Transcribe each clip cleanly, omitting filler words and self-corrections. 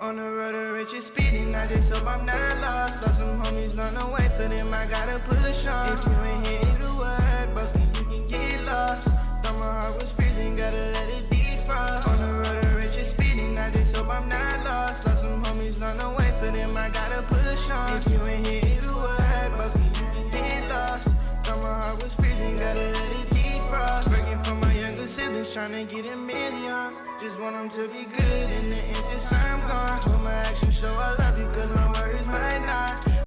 On the road to riches speeding, I just hope I'm not lost. Lost some homies along the way, for them I gotta push on. If you ain't here to work, bustin', you can get lost. Thought my heart was freezing, gotta let it defrost. On the road to riches speeding, I just hope I'm not lost. Lost some homies along the way, for them I gotta push on. If you ain't here to work, bustin', you can get lost. Thought my heart was freezing, gotta let it defrost. Working for my younger siblings, tryna get a million. Just want them to be good in the end since I'm gone. Hope my actions show I love you, cause my words might not.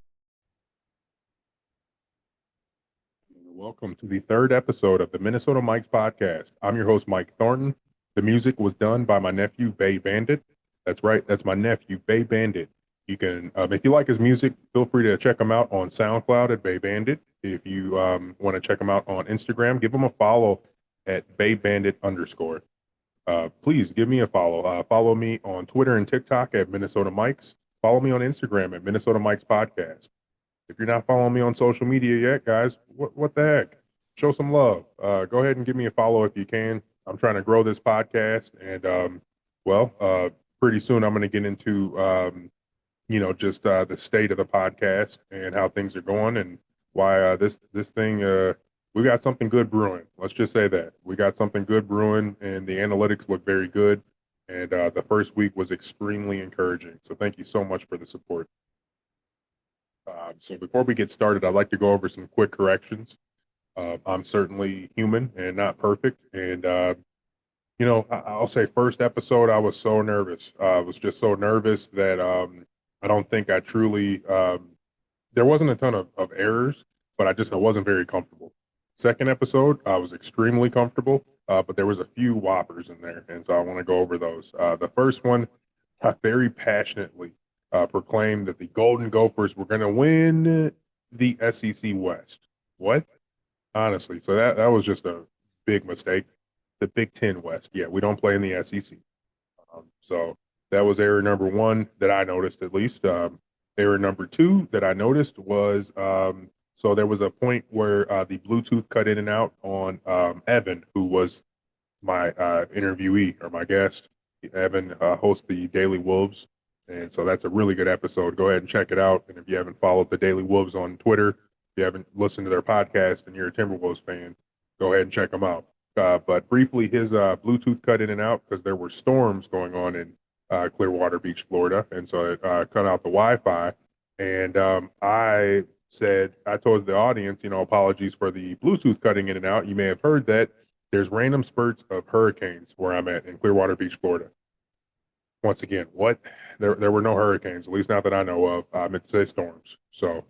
Welcome to the third episode of the Minnesota Mike's podcast. I'm your host, Mike Thornton. The music was done by my nephew, Bay Bandit. That's right, that's my nephew, Bay Bandit. You can, if you like his music, feel free to check him out on SoundCloud at Bay Bandit. If you want to check him out on Instagram, give him a follow at BayBandit_. Please give me a follow. Follow me on Twitter and TikTok at Minnesota Mikes. Follow me on Instagram at Minnesota Mikes Podcast. If you're not following me on social media yet, guys, what the heck? Show some love. Go ahead and give me a follow if you can. I'm trying to grow this podcast, and pretty soon I'm going to get into just the state of the podcast and how things are going and why this thing. We got something good brewing. Let's just say that we got something good brewing, and the analytics look very good. And the first week was extremely encouraging. So thank you so much for the support. So before we get started, I'd like to go over some quick corrections. I'm certainly human and not perfect. And, I'll say first episode, I was so nervous. I was just so nervous that I don't think I truly, there wasn't a ton of errors, but I wasn't very comfortable. Second episode, I was extremely comfortable, but there was a few whoppers in there. And so I want to go over those. The first one, I very passionately proclaimed that the Golden Gophers were going to win the SEC West. What? Honestly, so that was just a big mistake. The Big Ten West. Yeah, we don't play in the SEC. So that was error number one that I noticed, at least. Error number two that I noticed was so there was a point where the Bluetooth cut in and out on Evan, who was my interviewee or my guest. Evan hosts the Daily Wolves. And so that's a really good episode. Go ahead and check it out. And if you haven't followed the Daily Wolves on Twitter, if you haven't listened to their podcast and you're a Timberwolves fan, go ahead and check them out. But briefly, his Bluetooth cut in and out because there were storms going on in Clearwater Beach, Florida. And so it cut out the Wi-Fi. And I told the audience, apologies for the Bluetooth cutting in and out. You may have heard that there's random spurts of hurricanes where I'm at in Clearwater Beach, Florida. Once again, what? There were no hurricanes, at least not that I know of. I meant to say storms. So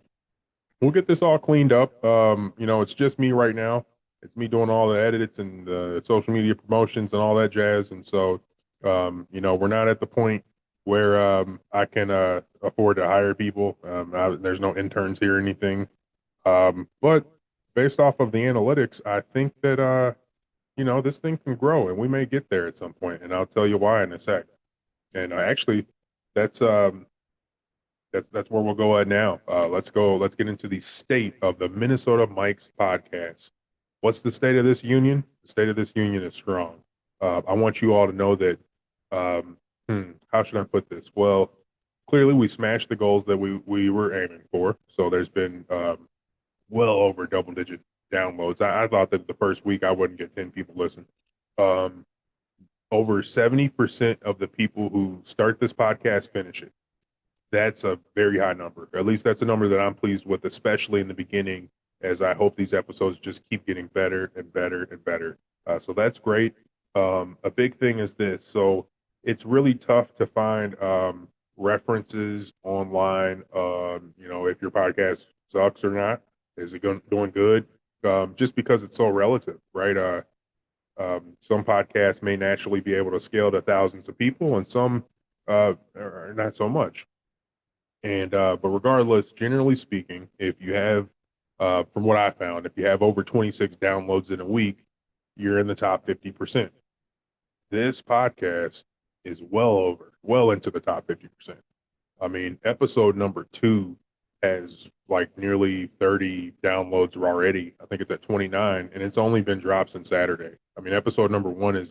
we'll get this all cleaned up. It's just me right now. It's me doing all the edits and the social media promotions and all that jazz. And so, we're not at the point where I can afford to hire people. There's no interns here or anything. But based off of the analytics, I think that, this thing can grow and we may get there at some point. And I'll tell you why in a sec. And actually, that's where we'll go at now. Let's get into the state of the Minnesota Mike's podcast. What's the state of this union? The state of this union is strong. I want you all to know that. How should I put this? Well, clearly we smashed the goals that we were aiming for. So there's been well over double-digit downloads. I thought that the first week I wouldn't get 10 people listen. Over 70% of the people who start this podcast finish it. That's a very high number. At least that's a number that I'm pleased with, especially in the beginning, as I hope these episodes just keep getting better and better and better. So that's great. A big thing is this. So it's really tough to find references online, if your podcast sucks or not. Is it doing good? Just because it's so relative, right? Some podcasts may naturally be able to scale to thousands of people, and some are not so much. And but regardless, generally speaking, if you have, from what I found, if you have over 26 downloads in a week, you're in the top 50%. This podcast is well into the top 50%. I mean, episode number 2 has like nearly 30 downloads already. I think it's at 29, and it's only been dropped since Saturday. I mean, episode number 1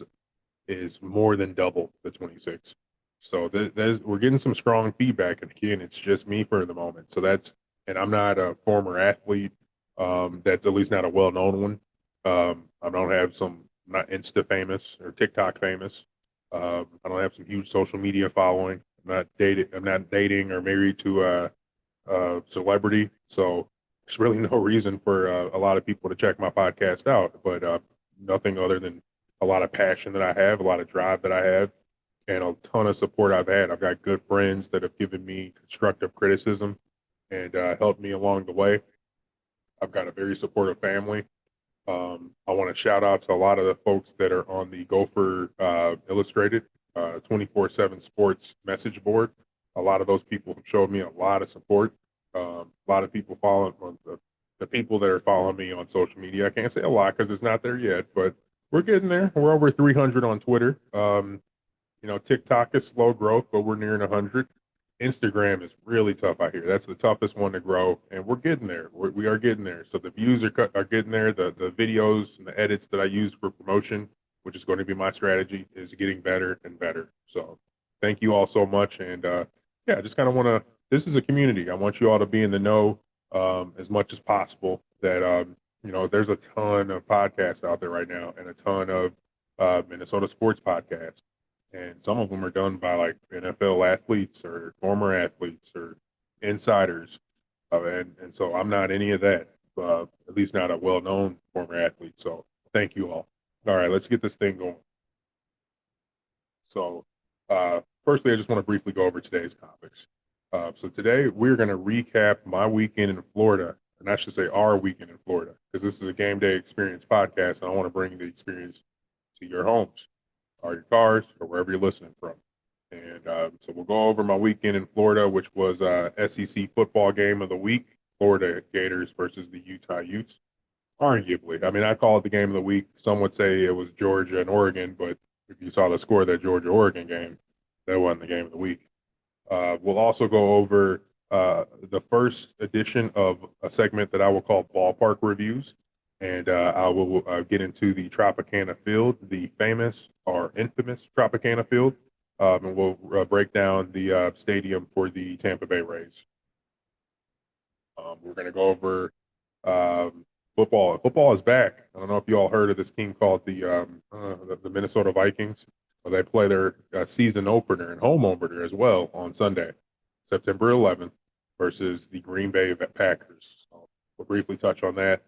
is more than double the 26. So we're getting some strong feedback, and again, it's just me for the moment. So and I'm not a former athlete. That's at least not a well-known one. I don't have I'm not Insta famous or TikTok famous. I don't have some huge social media following. I'm not dating or married to a celebrity. So there's really no reason for a lot of people to check my podcast out. But nothing other than a lot of passion that I have, a lot of drive that I have, and a ton of support I've had. I've got good friends that have given me constructive criticism and helped me along the way. I've got a very supportive family. I want to shout out to a lot of the folks that are on the Gopher Illustrated 24/7 Sports message board. A lot of those people have showed me a lot of support. A lot of people following the people that are following me on social media. I can't say a lot because it's not there yet, but we're getting there. We're over 300 on Twitter. TikTok is slow growth, but we're nearing 100. Instagram is really tough out here. That's the toughest one to grow, and we're getting there. We are getting there. So the views are getting there. The videos and the edits that I use for promotion, which is going to be my strategy, is getting better and better. So thank you all so much. And I just kind of want to. This is a community. I want you all to be in the know as much as possible. That there's a ton of podcasts out there right now, and a ton of Minnesota sports podcasts. And some of them are done by like NFL athletes or former athletes or insiders. And so I'm not any of that, at least not a well-known former athlete. So thank you all. All right, let's get this thing going. So firstly, I just want to briefly go over today's topics. So today we're going to recap my weekend in Florida, and I should say our weekend in Florida, because this is a game day experience podcast, and I want to bring the experience to your homes or your cars or wherever you're listening from. And so we'll go over my weekend in Florida, which was SEC football game of the week, Florida Gators versus the Utah Utes. Arguably, I mean, I call it the game of the week. Some would say it was Georgia and Oregon, but if you saw the score of that Georgia-Oregon game, that wasn't the game of the week. We'll also go over the first edition of a segment that I will call Ballpark Reviews. And I will get into the Tropicana Field, the famous or infamous Tropicana Field, and we'll break down the stadium for the Tampa Bay Rays. We're going to go over football. Football is back. I don't know if you all heard of this team called the Minnesota Vikings. Well, they play their season opener and home opener as well on Sunday, September 11th, versus the Green Bay Packers. So we'll briefly touch on that.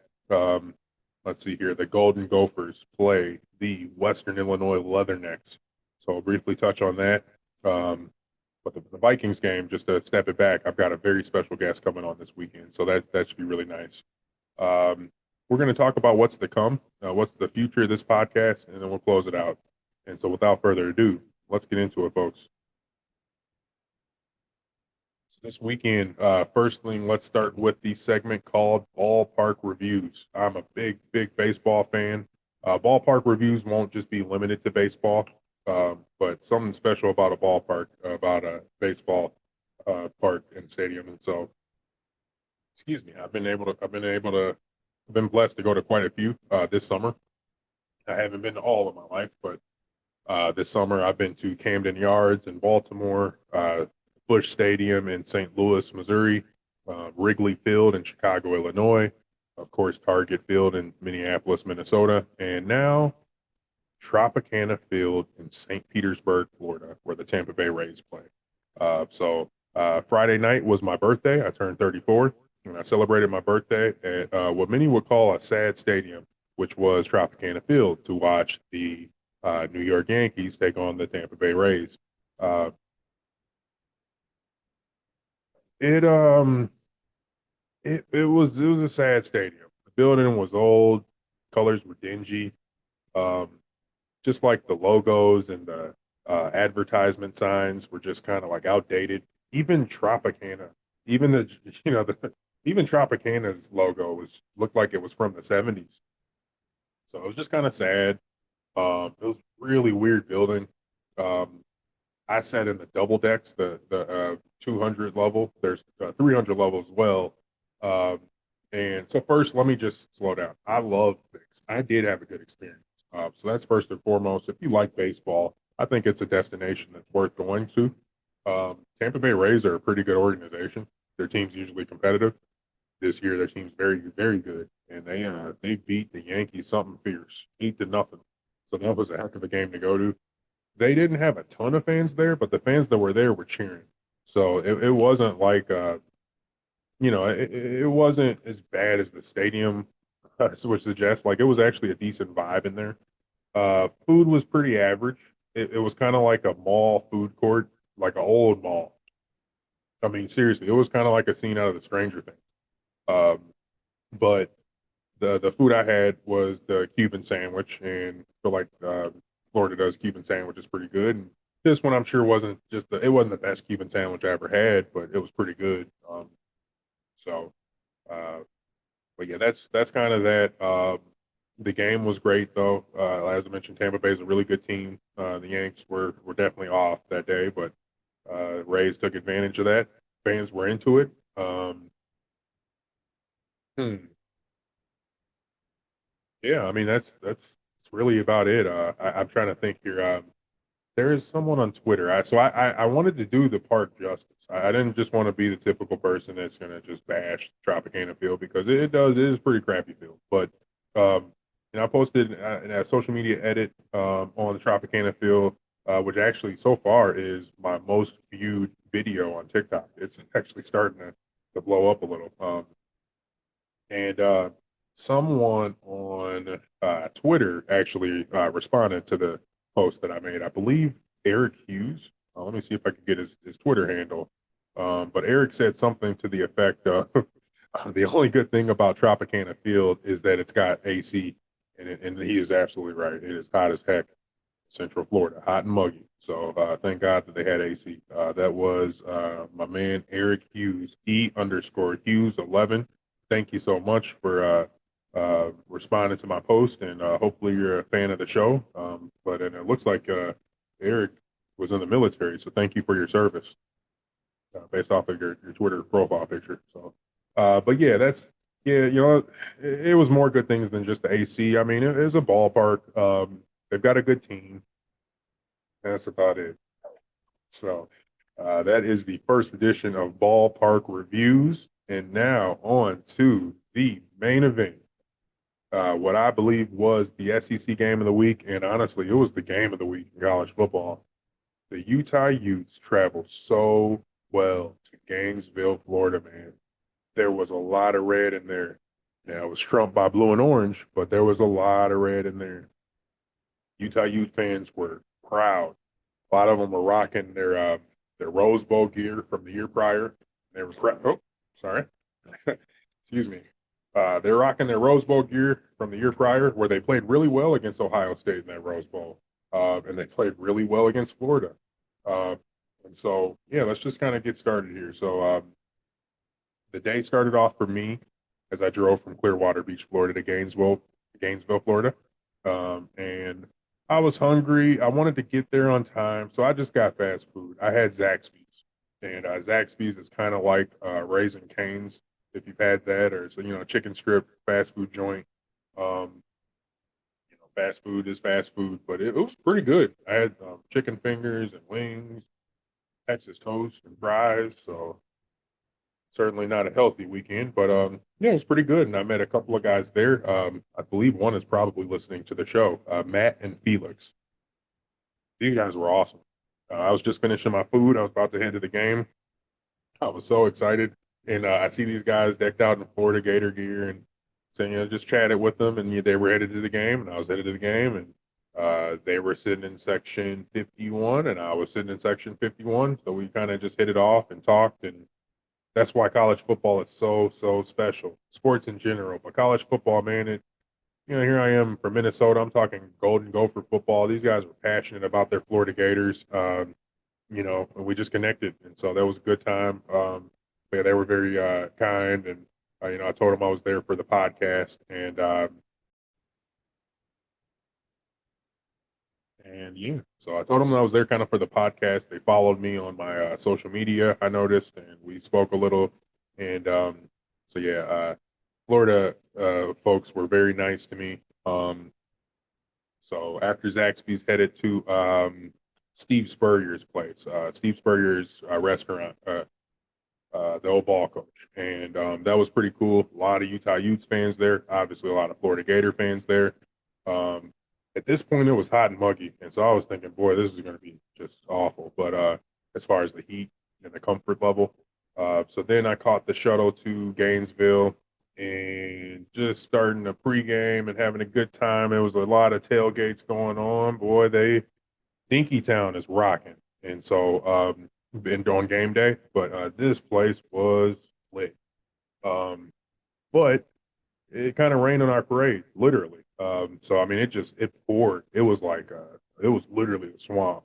Let's see here. The Golden Gophers play the Western Illinois Leathernecks. So I'll briefly touch on that. But the Vikings game, just to step it back, I've got a very special guest coming on this weekend. So that should be really nice. We're going to talk about what's to come, what's the future of this podcast, and then we'll close it out. And so without further ado, let's get into it, folks. This weekend, first thing, let's start with the segment called Ballpark Reviews. I'm a big baseball fan. Ballpark reviews won't just be limited to baseball, but something special about a ballpark, about a baseball park and stadium. And so, excuse me, I've been blessed to go to quite a few this summer. I haven't been to all of my life, but this summer I've been to Camden Yards in Baltimore, Busch Stadium in St. Louis, Missouri, Wrigley Field in Chicago, Illinois, of course, Target Field in Minneapolis, Minnesota, and now Tropicana Field in St. Petersburg, Florida, where the Tampa Bay Rays play. So Friday night was my birthday. I turned 34, and I celebrated my birthday at what many would call a sad stadium, which was Tropicana Field, to watch the New York Yankees take on the Tampa Bay Rays. It was a sad stadium. The building was old, colors were dingy. Just like the logos and the advertisement signs were just kind of like outdated. Even Tropicana, even even Tropicana's logo looked like it was from the 70s. So it was just kind of sad. It was really weird building. I sat in the double decks, the 200 level. There's 300 level as well. And so first, let me just slow down. I love things. I did have a good experience. So that's first and foremost. If you like baseball, I think it's a destination that's worth going to. Tampa Bay Rays are a pretty good organization. Their team's usually competitive. This year, their team's very, very good, and they beat the Yankees something fierce, 8-0. So that was a heck of a game to go to. They didn't have a ton of fans there, but the fans that were there were cheering. So it wasn't like it wasn't as bad as the stadium would suggest. Like it was actually a decent vibe in there. Food was pretty average. It was kind of like a mall food court, like an old mall. I mean, seriously, it was kind of like a scene out of the Stranger Things. Um, but the food I had was the Cuban sandwich, and I feel like Florida does Cuban sandwiches pretty good. And this one, I'm sure, it wasn't the best Cuban sandwich I ever had, but it was pretty good. So, uh, but yeah, that's kind of that. The game was great though. As I mentioned, Tampa Bay is a really good team. The Yanks were definitely off that day, but Rays took advantage of that. Fans were into it. Hmm. Yeah, I mean that's really about it. I'm trying to think here. There is someone on Twitter. I wanted to do the park justice. I didn't just want to be the typical person that's gonna just bash Tropicana Field because it is a pretty crappy field. But I posted a social media edit on the Tropicana Field, which actually so far is my most viewed video on TikTok. It's actually starting to blow up a little. And someone on Twitter actually responded to the post that I made. I believe Eric Hughes. Let me see if I can get his Twitter handle. But Eric said something to the effect of the only good thing about Tropicana Field is that it's got AC, and he is absolutely right. It is hot as heck, Central Florida, hot and muggy. So thank God that they had AC. That was my man Eric Hughes, E_Hughes11. Thank you so much for responding to my post, and hopefully you're a fan of the show. And it looks like Eric was in the military, so thank you for your service, based off of your Twitter profile picture. So, but yeah, yeah, it was more good things than just the AC. I mean, it is a ballpark. They've got a good team. That's about it. So that is the first edition of Ballpark Reviews. And now on to the main event. What I believe was the SEC game of the week. And honestly, it was the game of the week in college football. The Utah Utes traveled so well to Gainesville, Florida, man. There was a lot of red in there. Now, it was trumped by blue and orange, but there was a lot of red in there. Utah Ute fans were proud. A lot of them were rocking their Rose Bowl gear from the year prior. They were sorry, excuse me. They're rocking their Rose Bowl gear from the year prior, where they played really well against Ohio State in that Rose Bowl, and they played really well against Florida. Uh, and so, yeah, let's just kind of get started here. So, the day started off for me as I drove from Clearwater Beach, Florida, to Gainesville, Florida, and I was hungry. I wanted to get there on time, so I just got fast food. I had Zaxby's, and Zaxby's is kind of like Raising Cane's, if you've had that, or so chicken strip fast food joint. Um, fast food is fast food, but it was pretty good. I had chicken fingers and wings, Texas toast and fries. So certainly not a healthy weekend, but yeah, it was pretty good. And I met a couple of guys there. I believe one is probably listening to the show, Matt and Felix. These guys were awesome. I was just finishing my food. I was about to head to the game. I was so excited, and I see these guys decked out in Florida Gator gear, and so just chatted with them, and they were headed to the game, and I was headed to the game, and they were sitting in section 51, and I was sitting in section 51. So we kind of just hit it off and talked, and that's why college football is so special. Sports in general, but college football, man, here I am from Minnesota. I'm talking Golden Gopher football. These guys were passionate about their Florida Gators. And we just connected, and so that was a good time. Yeah, they were very kind, and I told them I was there for the podcast, and yeah, so I told them I was there kind of for the podcast. They followed me on my social media, I noticed, and we spoke a little, and so yeah, Florida folks were very nice to me. So after Zaxby's, headed to Steve Spurrier's place, Steve Spurrier's restaurant, the old ball coach. And that was pretty cool. A lot of Utah Utes fans there, obviously a lot of Florida Gator fans there. Um, at this point, it was hot and muggy. And so I was thinking, boy, this is going to be just awful. But as far as the heat and the comfort level, so then I caught the shuttle to Gainesville and just starting the pregame and having a good time. It was a lot of tailgates going on. Boy, Dinky Town is rocking. And so, been on game day, but this place was lit. Um, but it kind of rained on our parade, literally. So I mean, it poured. It was like it was literally a swamp.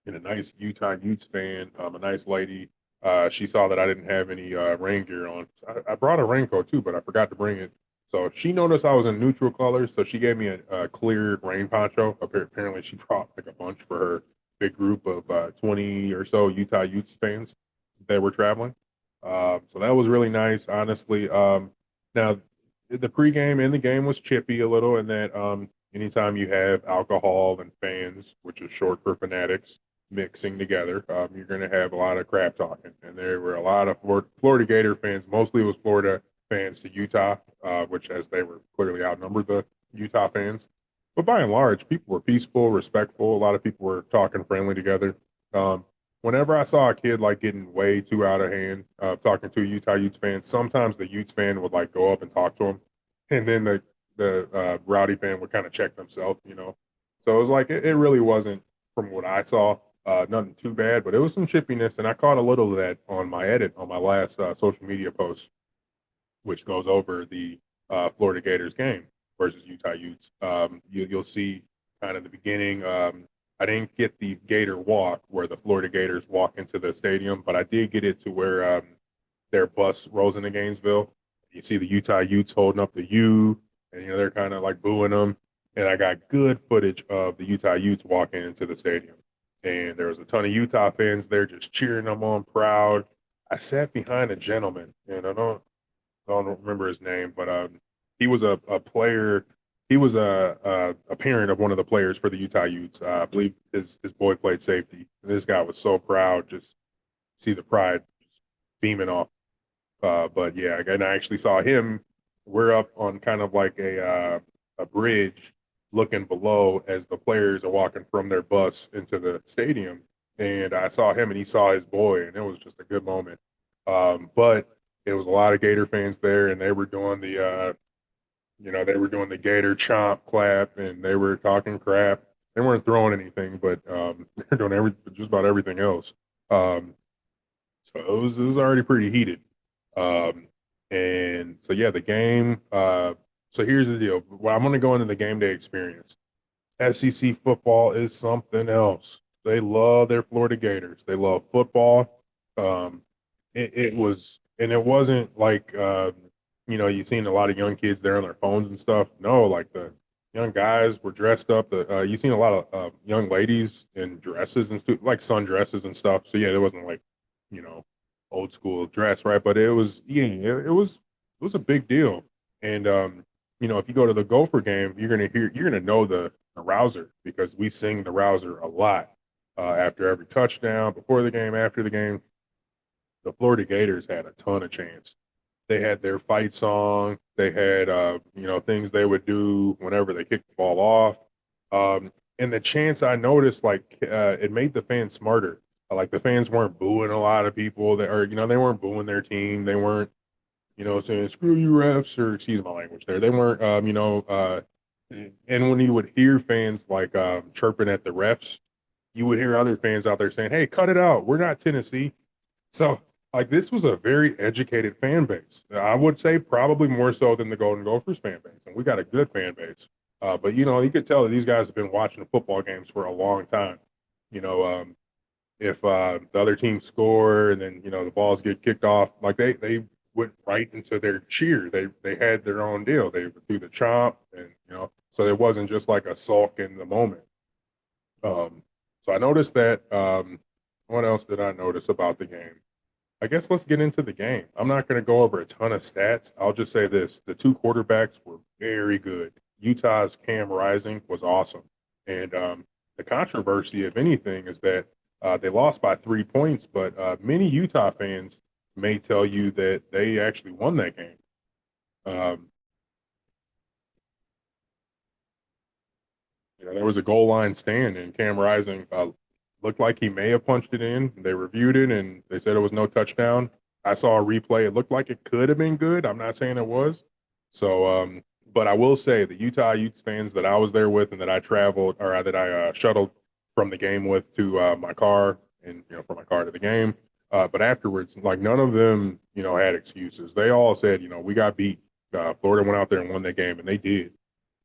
And a nice Utah Utes fan, a nice lady. She saw that I didn't have any rain gear on. I brought a raincoat too, but I forgot to bring it. So she noticed I was in neutral colors, so she gave me a clear rain poncho. Apparently, she brought like a bunch for her big group of 20 or so Utah Utes fans that were traveling. So that was really nice, honestly. Now, the pregame and the game was chippy a little, in that anytime you have alcohol and fans, which is short for fanatics, mixing together, you're going to have a lot of crap talking. And there were a lot of Florida Gator fans, mostly it was Florida fans to Utah, which, as they were clearly outnumbered the Utah fans. But by and large, people were peaceful, respectful. A lot of people were talking friendly together. Whenever I saw a kid like getting way too out of hand, talking to a Utah Utes fan, sometimes the Utes fan would like go up and talk to him, and then the rowdy fan would kind of check themselves, you know. So it was like it really wasn't, from what I saw, nothing too bad, but it was some chippiness, and I caught a little of that on my edit on my last social media post, which goes over the Florida Gators game versus Utah Utes. You'll see kind of the beginning. I didn't get the Gator walk where the Florida Gators walk into the stadium, but I did get it to where their bus rolls into Gainesville. You see the Utah Utes holding up the U, and they're kind of like booing them. And I got good footage of the Utah Utes walking into the stadium, and there was a ton of Utah fans there just cheering them on, proud. I sat behind a gentleman, and I don't remember his name, but he was a player. He was a parent of one of the players for the Utah Utes. I believe his boy played safety. And this guy was so proud, just see the pride beaming off. But yeah, and I actually saw him. We're up on kind of like a bridge, looking below as the players are walking from their bus into the stadium, and I saw him and he saw his boy, and it was just a good moment. But it was a lot of Gator fans there, and they were doing the Gator chomp clap, and they were talking crap. They weren't throwing anything, but they're doing just about everything else. Um, so it was already pretty heated. Um, and so yeah, the game. So here's the deal. Well, I'm going to go into the game day experience. SEC football is something else. They love their Florida Gators. They love football. Um, it was, and it wasn't like you've seen a lot of young kids there on their phones and stuff. No, like the young guys were dressed up. You've seen a lot of young ladies in dresses and like sundresses and stuff. So yeah, it wasn't like you know old school dress, right? But it was a big deal. And if you go to the Gopher game, you're gonna know the rouser, because we sing the rouser a lot after every touchdown, before the game, after the game. The Florida Gators had a ton of chants. They had their fight song. They had things they would do whenever they kicked the ball off. And the chants, I noticed, like it made the fans smarter. Like the fans weren't booing a lot of people they weren't booing their team. They weren't saying screw you refs, or excuse my language there. They weren't and when you would hear fans like chirping at the refs, you would hear other fans out there saying, "Hey, cut it out. We're not Tennessee." So like this was a very educated fan base. I would say probably more so than the Golden Gophers fan base, and we got a good fan base. But you could tell that these guys have been watching football games for a long time. You know, if the other team score and then the balls get kicked off, like they went right into their cheer. They had their own deal. They would do the chomp, and so it wasn't just like a sulk in the moment. So I noticed that. What else did I notice about the game? I guess let's get into the game. I'm not going to go over a ton of stats. I'll just say this: the two quarterbacks were very good. Utah's Cam Rising was awesome, and the controversy, if anything, is that they lost by 3 points, but many Utah fans may tell you that they actually won that game. Um, there was a goal line stand, and Cam Rising looked like he may have punched it in. They reviewed it, and they said it was no touchdown. I saw a replay. It looked like it could have been good. I'm not saying it was. So, but I will say the Utah Utes fans that I was there with and that I traveled or that I shuttled from the game with to my car and, from my car to the game. But afterwards, like none of them, had excuses. They all said, we got beat. Florida went out there and won that game, and they did.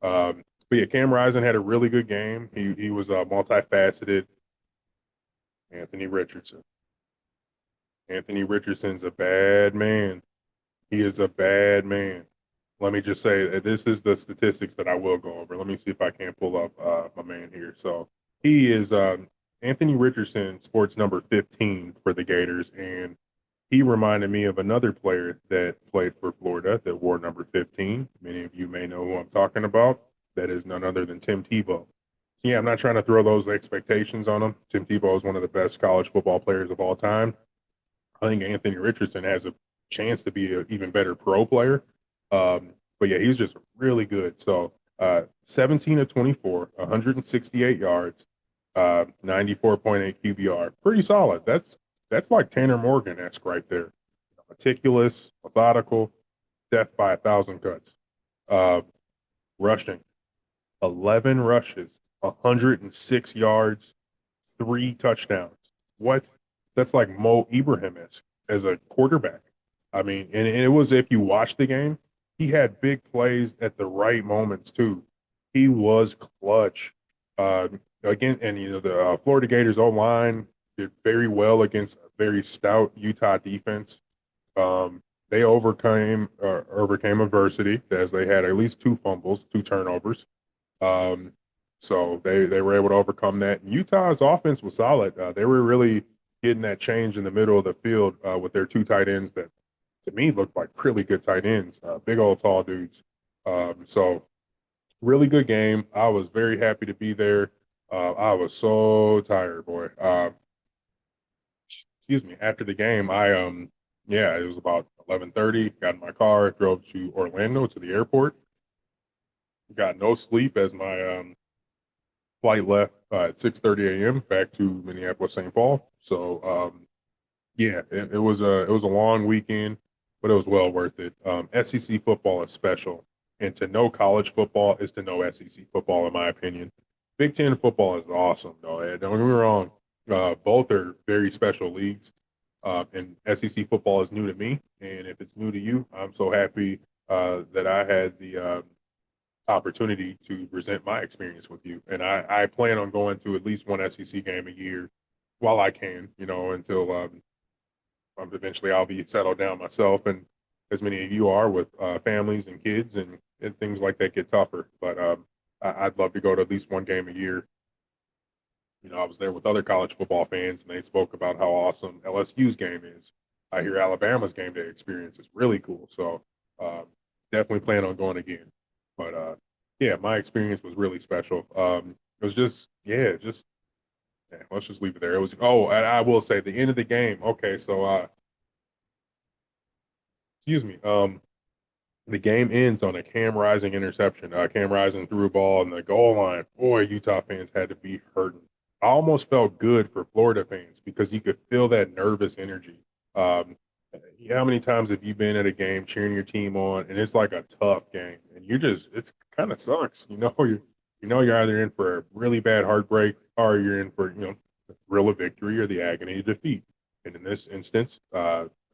But yeah, Cam Rising had a really good game. He was multifaceted. Anthony Richardson. Anthony Richardson's a bad man. He is a bad man. Let me just say this is the statistics that I will go over. Let me see if I can pull up my man here. So he is Anthony Richardson, sports number 15 for the Gators, and he reminded me of another player that played for Florida that wore number 15. Many of you may know who I'm talking about. That is none other than Tim Tebow. Yeah, I'm not trying to throw those expectations on him. Tim Tebow is one of the best college football players of all time. I think Anthony Richardson has a chance to be an even better pro player. But yeah, he's just really good. So 17 of 24, 168 yards, 94.8 QBR. Pretty solid. That's like Tanner Morgan-esque right there. Meticulous, methodical, death by 1,000 cuts. Rushing, 11 rushes, 106 yards, 3 touchdowns. What? That's like Mo Ibrahim-esque as a quarterback. I mean, and it was, if you watch the game, he had big plays at the right moments too. He was clutch. Again, and the Florida Gators O-line did very well against a very stout Utah defense. They overcame adversity as they had at least 2 fumbles, 2 turnovers. So they were able to overcome that. And Utah's offense was solid. They were really getting that change in the middle of the field with their 2 tight ends that, to me, looked like really good tight ends, big old tall dudes. So really good game. I was very happy to be there. I was so tired, boy. Excuse me. After the game, yeah, it was about 11:30. Got in my car, drove to Orlando to the airport. Got no sleep as my flight left at 6:30 a.m. back to Minneapolis, St. Paul. So yeah, it was a long weekend, but it was well worth it. SEC football is special, and to know college football is to know SEC football, in my opinion. Big Ten football is awesome, though. Don't get me wrong. Both are very special leagues, and SEC football is new to me. And if it's new to you, I'm so happy that I had the opportunity to present my experience with you. And I plan on going to at least one SEC game a year while I can, until eventually I'll be settled down myself, and as many of you are with families and kids and things like that get tougher. But I'd love to go to at least one game a year. I was there with other college football fans, and they spoke about how awesome LSU's game is. I hear Alabama's game day experience is really cool. So definitely plan on going again. But yeah, my experience was really special. It was just, yeah, let's just leave it there. It was, and I will say the end of the game. Okay, so excuse me. The game ends on a Cam Rising interception. Cam Rising threw a ball in the goal line. Boy, Utah fans had to be hurting. I almost felt good for Florida fans because you could feel that nervous energy. How many times have you been at a game cheering your team on, and it's like a tough game, and it's kind of sucks. You're either in for a really bad heartbreak, or you're in for the thrill of victory or the agony of defeat. And in this instance,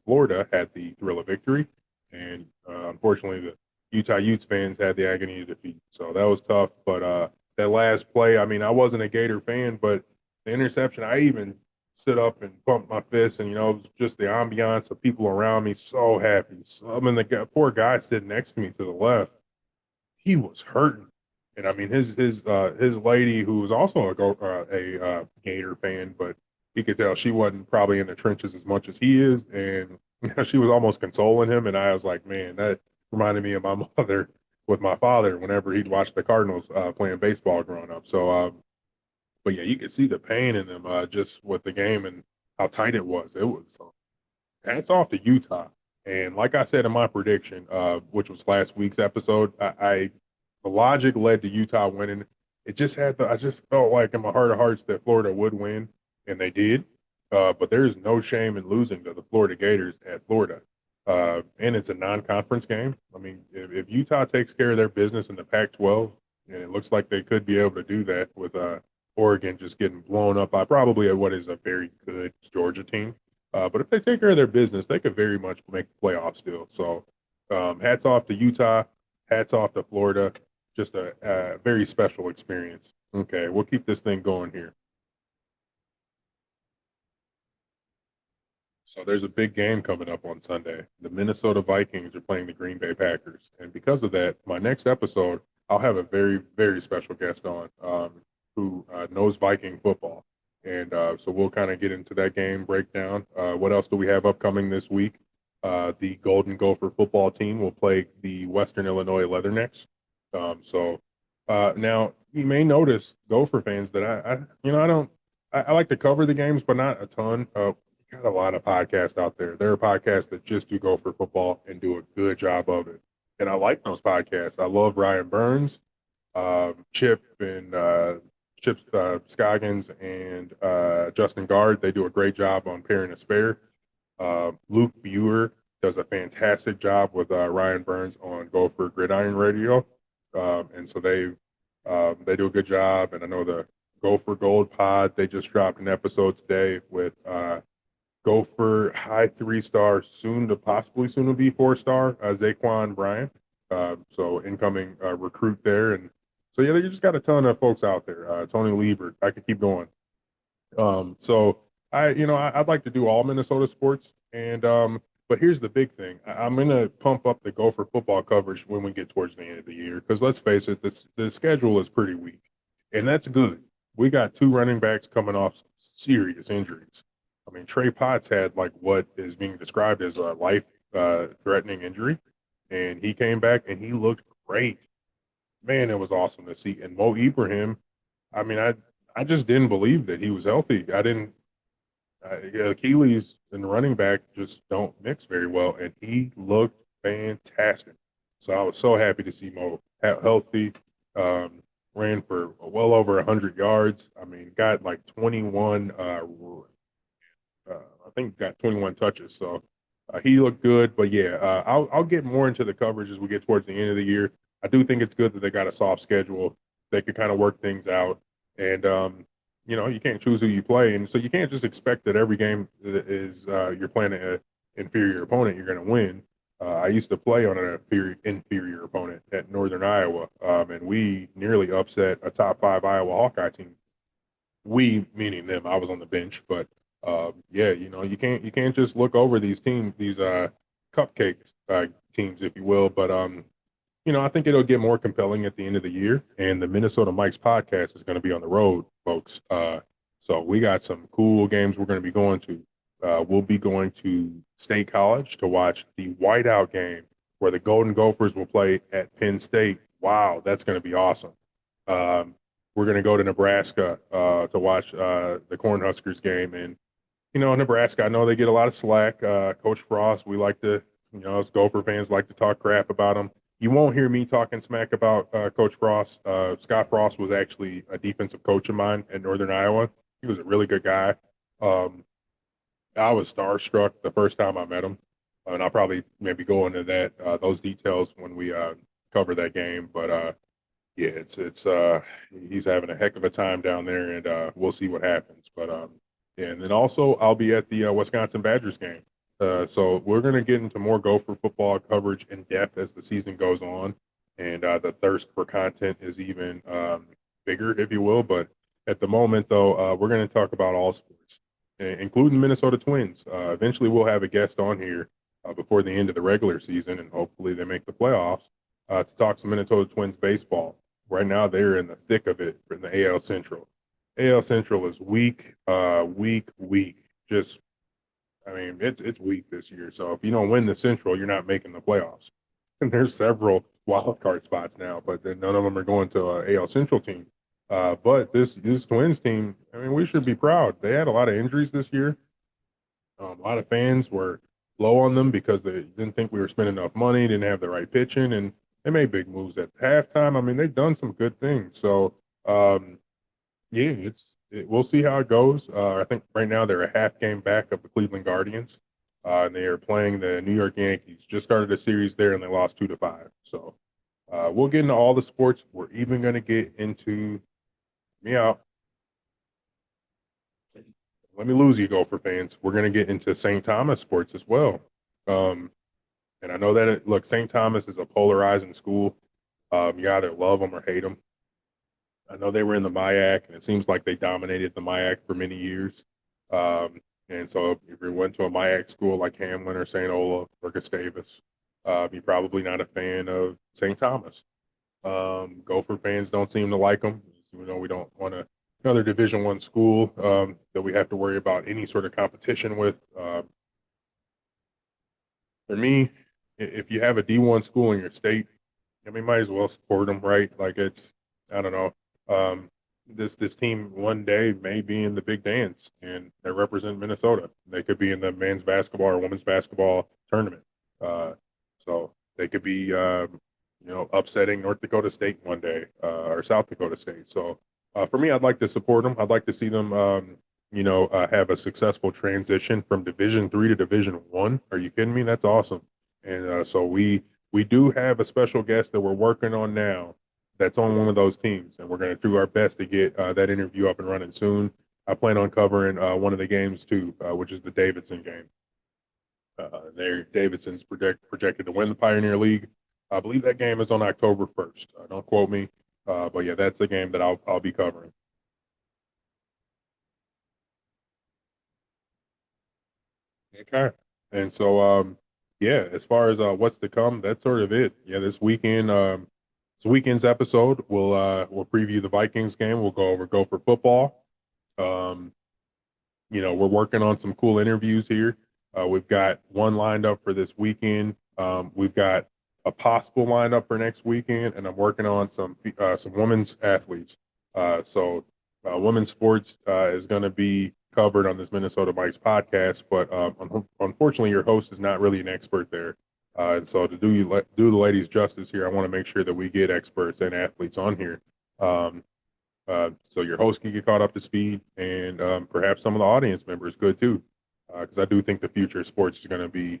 Florida had the thrill of victory, and unfortunately, the Utah Utes fans had the agony of defeat. So that was tough. But that last play, I mean, I wasn't a Gator fan, but the interception, I even stood up and pumped my fist, and it was just the ambiance of people around me, so happy. So, I mean, the poor guy sitting next to me to the left, he was hurting. And I mean, his lady, who was also a Gator fan, but he could tell she wasn't probably in the trenches as much as he is, and she was almost consoling him. And I was like, man, that reminded me of my mother with my father whenever he'd watch the Cardinals playing baseball growing up. So But yeah, you could see the pain in them just with the game and how tight it was. It was hats off to Utah. And like I said in my prediction, which was last week's episode, the logic led to Utah winning. It just had I just felt like in my heart of hearts that Florida would win, and they did. But there's no shame in losing to the Florida Gators at Florida. And it's a non-conference game. I mean, if Utah takes care of their business in the Pac-12, and it looks like they could be able to do that with Oregon just getting blown up by probably what is a very good Georgia team. But if they take care of their business, they could very much make the playoffs still. So hats off to Utah, hats off to Florida. Just a very special experience. Okay, we'll keep this thing going here. So there's a big game coming up on Sunday. The Minnesota Vikings are playing the Green Bay Packers. And because of that, my next episode, I'll have a very, very special guest on who knows Viking football. And so we'll kind of get into that game breakdown. What else do we have upcoming this week? The Golden Gopher football team will play the Western Illinois Leathernecks. Now you may notice Gopher fans that I don't I like to cover the games, but not a ton. Got a lot of podcasts out there. There are podcasts that just do Gopher football and do a good job of it, and I like those podcasts. I love Ryan Burns, Chip Scoggins, and Justin Guard. They do a great job on Pairing a Spare. Luke Buer does a fantastic job with Ryan Burns on Gopher Gridiron Radio, and so they do a good job. And I know the Gopher Gold Pod, they just dropped an episode today with Gopher high 3-star, soon to be 4-star Zaquan Bryant. So incoming recruit there, and so yeah, you just got a ton of folks out there. Tony Liebert, I could keep going. So I'd like to do all Minnesota sports, and but here's the big thing: I'm gonna pump up the Gopher football coverage when we get towards the end of the year, because let's face it, the schedule is pretty weak, and that's good. We got 2 running backs coming off serious injuries. I mean, Trey Potts had like what is being described as a life threatening injury, and he came back and he looked great. Man, it was awesome to see. And Mo Ibrahim, I mean, I just didn't believe that he was healthy. I didn't. Achilles and running back just don't mix very well, and he looked fantastic. So I was so happy to see Mo healthy. Ran for well over 100 yards. I mean, got like 21. I think got 21 touches. So he looked good. But yeah, I'll get more into the coverage as we get towards the end of the year. I do think it's good that they got a soft schedule. They could kind of work things out, and you can't choose who you play, and so you can't just expect that every game is you're playing an inferior opponent, you're going to win. I used to play on an inferior opponent at Northern Iowa, and we nearly upset a top 5 Iowa Hawkeye team. We meaning them. I was on the bench, but yeah, you can't just look over these cupcake teams, if you will. But I think it'll get more compelling at the end of the year. And the Minnesota Mike's podcast is going to be on the road, folks. So we got some cool games we're going to be going to. We'll be going to State College to watch the whiteout game where the Golden Gophers will play at Penn State. Wow, that's going to be awesome. We're going to go to Nebraska to watch the Cornhuskers game. And, Nebraska, I know they get a lot of slack. Coach Frost, we like to, us Gopher fans like to talk crap about him. You won't hear me talking smack about Coach Frost. Scott Frost was actually a defensive coach of mine at Northern Iowa. He was a really good guy. I was starstruck the first time I met him, and I'll probably maybe go into those details when we cover that game. But yeah, it's he's having a heck of a time down there, and we'll see what happens. But and then also I'll be at the Wisconsin Badgers game. So we're going to get into more Gopher football coverage in depth as the season goes on, and the thirst for content is even bigger, if you will. But at the moment, though, we're going to talk about all sports, including Minnesota Twins. Eventually, we'll have a guest on here before the end of the regular season, and hopefully they make the playoffs to talk some Minnesota Twins baseball. Right now, they're in the thick of it in the AL Central. AL Central is weak. It's weak this year. So if you don't win the Central, you're not making the playoffs. And there's several wild card spots now, but none of them are going to an AL Central team. But this Twins team, I mean, we should be proud. They had a lot of injuries this year. A lot of fans were low on them because they didn't think we were spending enough money, didn't have the right pitching, and they made big moves at halftime. I mean, they've done some good things. So, yeah, we'll see how it goes. I think right now they're a half game back of the Cleveland Guardians, and they are playing the New York Yankees. Just started a series there, and they lost 2-5. So, we'll get into all the sports. We're even going to get into me out. Let me lose you, Gopher fans. We're going to get into St. Thomas sports as well. And I know that, look, St. Thomas is a polarizing school. You either love them or hate them. I know they were in the MIAC, and it seems like they dominated the MIAC for many years. And so if you went to a MIAC school like Hamlin or St. Olaf or Gustavus, you're probably not a fan of St. Thomas. Gopher fans don't seem to like them. You know, we don't want another Division I school that we have to worry about any sort of competition with. For me, if you have a D1 school in your state, I mean, might as well support them, right? Like I don't know. This team one day may be in the big dance and they represent Minnesota. They could be in the men's basketball or women's basketball tournament. So they could be, upsetting North Dakota State one day or South Dakota State. So for me, I'd like to support them. I'd like to see them, have a successful transition from Division III to Division I. Are you kidding me? That's awesome. And so we do have a special guest that we're working on now that's on one of those teams, and we're going to do our best to get that interview up and running soon. I plan on covering one of the games too, which is the Davidson game. Davidson's projected to win the Pioneer League. I believe that game is on October 1st. Don't quote me, but yeah, that's the game that I'll be covering. Okay, and so yeah, as far as what's to come, that's sort of it. Yeah, this weekend's episode, we'll preview the Vikings game. We'll go over Gopher football. We're working on some cool interviews here. We've got one lined up for this weekend. We've got a possible lineup for next weekend, and I'm working on some women's athletes. So women's sports is going to be covered on this Minnesota Mike's podcast, but unfortunately, your host is not really an expert there. And so to do the ladies justice here, I want to make sure that we get experts and athletes on here. So your host can get caught up to speed, and perhaps some of the audience members could too, because I do think the future of sports is going to be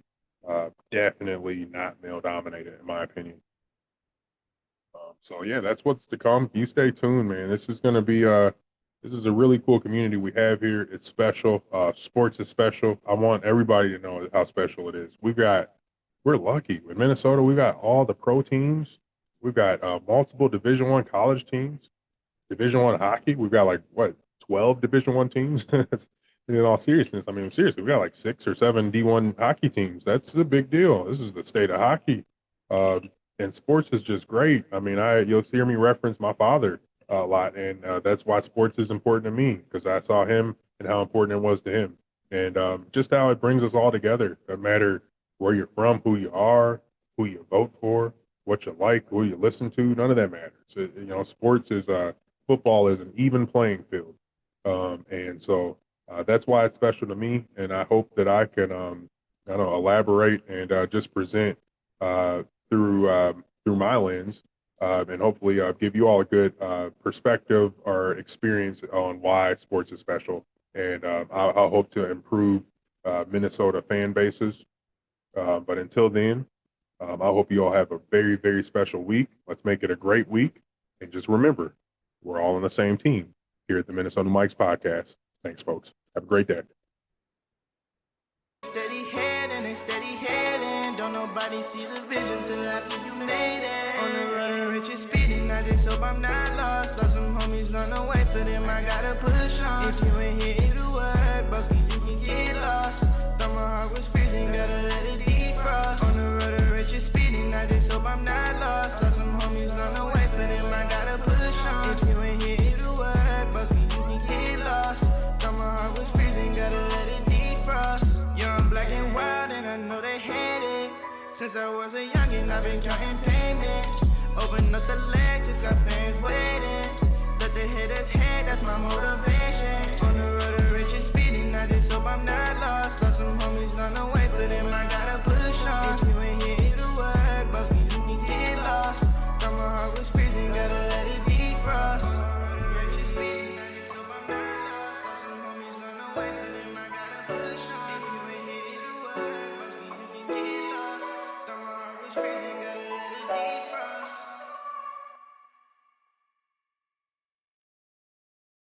definitely not male dominated, in my opinion. So yeah, that's what's to come. You stay tuned, man. This is going to be this is a really cool community we have here. It's special. Sports is special. I want everybody to know how special it is. We're lucky in Minnesota. We got all the pro teams. We've got multiple Division I college teams, Division I hockey. We've got 12 Division I teams. In all seriousness, I mean, seriously, we got 6 or 7 D1 hockey teams. That's a big deal. This is the state of hockey, and sports is just great. I mean, you'll hear me reference my father a lot, and that's why sports is important to me, because I saw him and how important it was to him, and just how it brings us all together. No matter where you're from, who you are, who you vote for, what you like, who you listen to, none of that matters. Sports is football is an even playing field, and so that's why it's special to me. And I hope that I can, elaborate and just present through my lens, and hopefully give you all a good perspective or experience on why sports is special. And I'll hope to improve Minnesota fan bases. But until then, I hope you all have a very, very special week. Let's make it a great week. And just remember, we're all on the same team here at the Minnesota Mike's podcast. Thanks, folks. Have a great day. Steady heading. Don't nobody see the vision till after you made it. On the road and rich is speeding. I just hope I'm not lost. Lost some homies run away for them. I gotta push on. If you ain't here, it'll work. Busky, you can get lost. Thought my heart was freezing. Gotta let it defrost. On the road and rich is speeding. I just hope I'm not lost. Lost some homies run away for them. I gotta push on. If you ain't here, it'll work. Busky, you can get lost. Thought my heart was freezing. Gotta let it defrost. Young, black, and wild, and I know they hate it. Since I was a youngin', I've been counting payments. Open up the legs, it's got fans waiting. Let the hit us head, that's my motivation. On the road to riches, speeding, I just hope I'm not lost. Lost some homies run away, for them I gotta push on. If you ain't here, it'll work, Busky, you can get lost. Thought my heart was freezing, gotta let it defrost. On the road to riches, speeding, I just hope I'm not lost. Lost some homies run away, for them I gotta push on. If you ain't here, it'll work, Busky, you can get lost. Thought my heart was freezing, gotta let it defrost.